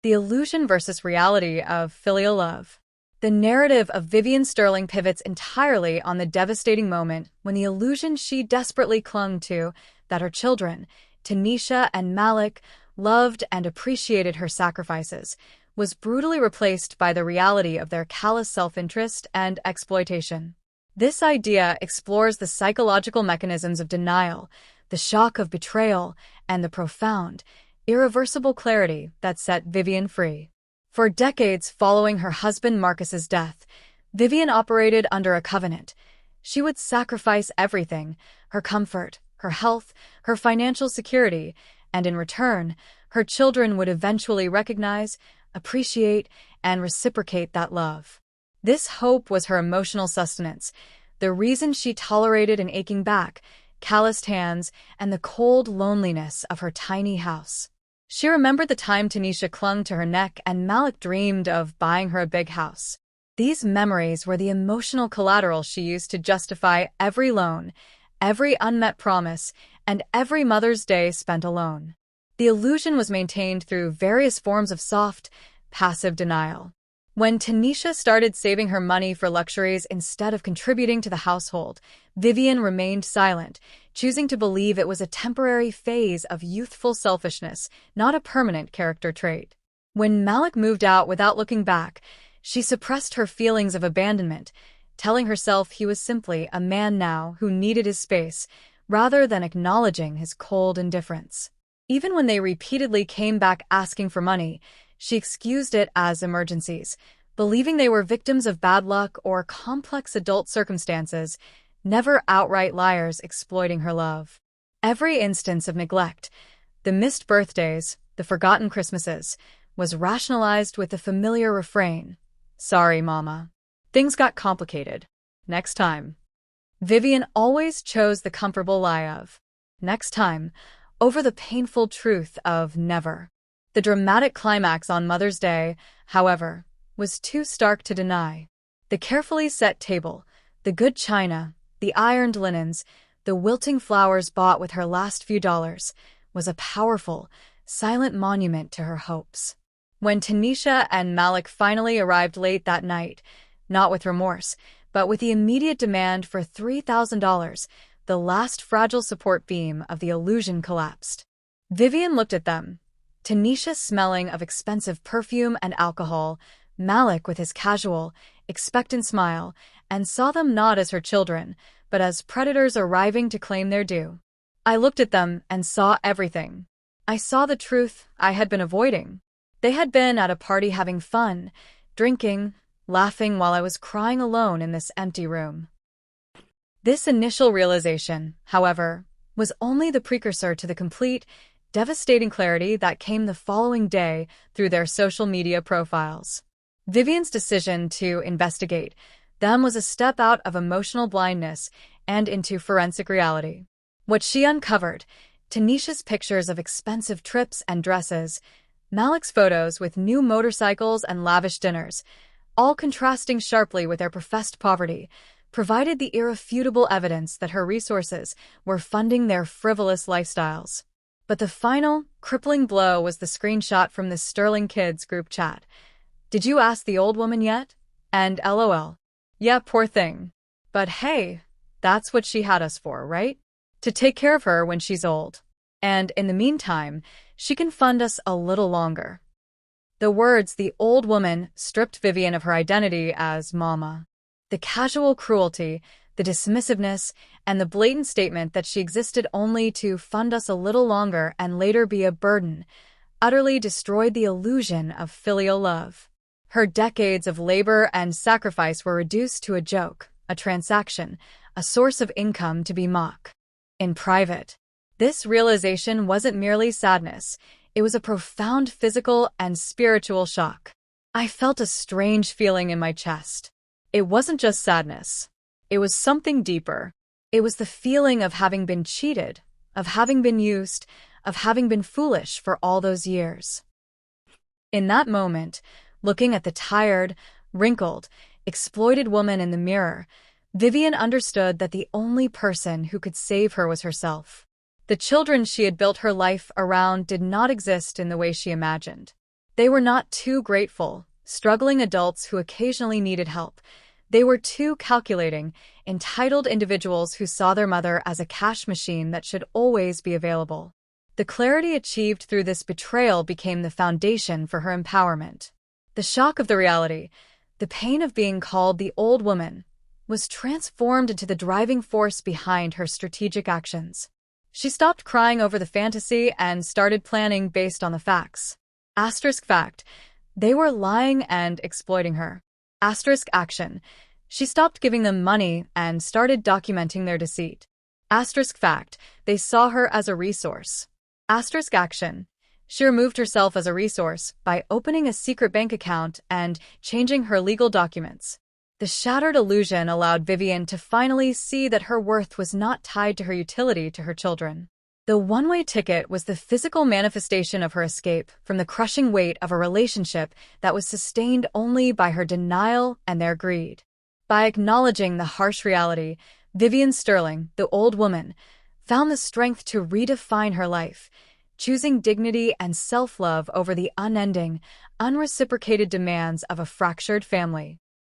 The illusion versus reality of filial love. The narrative of Vivian Sterling pivots entirely on the devastating moment when the illusion she desperately clung to, that her children, Tanisha and Malik, loved and appreciated her sacrifices, was brutally replaced by the reality of their callous self-interest and exploitation. This idea explores the psychological mechanisms of denial, the shock of betrayal, and the profound, irreversible clarity that set Vivian free. For decades following her husband Marcus's death, Vivian operated under a covenant. She would sacrifice everything, her comfort, her health, her financial security, and in return, her children would eventually recognize, appreciate, and reciprocate that love. This hope was her emotional sustenance, the reason she tolerated an aching back, calloused hands, and the cold loneliness of her tiny house. She remembered the time Tanisha clung to her neck and Malik dreamed of buying her a big house. These memories were the emotional collateral she used to justify every loan, every unmet promise, and every Mother's Day spent alone. The illusion was maintained through various forms of soft, passive denial. When Tanisha started saving her money for luxuries instead of contributing to the household, Vivian remained silent, choosing to believe it was a temporary phase of youthful selfishness, not a permanent character trait. When Malik moved out without looking back, she suppressed her feelings of abandonment, telling herself he was simply a man now who needed his space, rather than acknowledging his cold indifference. Even when they repeatedly came back asking for money, she excused it as emergencies, believing they were victims of bad luck or complex adult circumstances, never outright liars exploiting her love. Every instance of neglect, the missed birthdays, the forgotten Christmases, was rationalized with the familiar refrain, "Sorry, Mama. Things got complicated. Next time." Vivian always chose the comfortable lie of "next time" over the painful truth of never. The dramatic climax on Mother's Day, however, was too stark to deny. The carefully set table, the good china, the ironed linens, the wilting flowers bought with her last few dollars, was a powerful, silent monument to her hopes. When Tanisha and Malik finally arrived late that night, not with remorse, but with the immediate demand for $3,000, the last fragile support beam of the illusion collapsed. Vivian looked at them, Tanisha smelling of expensive perfume and alcohol, Malik with his casual, expectant smile, and saw them not as her children, but as predators arriving to claim their due. I looked at them and saw everything. I saw the truth I had been avoiding. They had been at a party having fun, drinking, laughing while I was crying alone in this empty room. This initial realization, however, was only the precursor to the complete, devastating clarity that came the following day through their social media profiles. Vivian's decision to investigate them was a step out of emotional blindness and into forensic reality. What she uncovered, Tanisha's pictures of expensive trips and dresses, Malik's photos with new motorcycles and lavish dinners, all contrasting sharply with their professed poverty, provided the irrefutable evidence that her resources were funding their frivolous lifestyles. But the final, crippling blow was the screenshot from the Sterling Kids group chat. "Did you ask the old woman yet?" And LOL. "Yeah, poor thing. But hey, that's what she had us for, right? To take care of her when she's old. And in the meantime, she can fund us a little longer." The words "the old woman" stripped Vivian of her identity as Mama. The casual cruelty, the dismissiveness, and the blatant statement that she existed only to fund us a little longer and later be a burden, utterly destroyed the illusion of filial love. Her decades of labor and sacrifice were reduced to a joke, a transaction, a source of income to be mocked. In private, this realization wasn't merely sadness, it was a profound physical and spiritual shock. I felt a strange feeling in my chest. It wasn't just sadness. It was something deeper. It was the feeling of having been cheated, of having been used, of having been foolish for all those years. In that moment, looking at the tired, wrinkled, exploited woman in the mirror, Vivian understood that the only person who could save her was herself. The children she had built her life around did not exist in the way she imagined. They were not too grateful, struggling adults who occasionally needed help. They were too calculating, entitled individuals who saw their mother as a cash machine that should always be available. The clarity achieved through this betrayal became the foundation for her empowerment. The shock of the reality, the pain of being called the old woman, was transformed into the driving force behind her strategic actions. She stopped crying over the fantasy and started planning based on the facts. Asterisk fact, they were lying and exploiting her. Asterisk action, she stopped giving them money and started documenting their deceit. Asterisk fact, they saw her as a resource. Asterisk action, she removed herself as a resource by opening a secret bank account and changing her legal documents. The shattered illusion allowed Vivian to finally see that her worth was not tied to her utility to her children. The one-way ticket was the physical manifestation of her escape from the crushing weight of a relationship that was sustained only by her denial and their greed. By acknowledging the harsh reality, Vivian Sterling, the old woman, found the strength to redefine her life, choosing dignity and self-love over the unending, unreciprocated demands of a fractured family.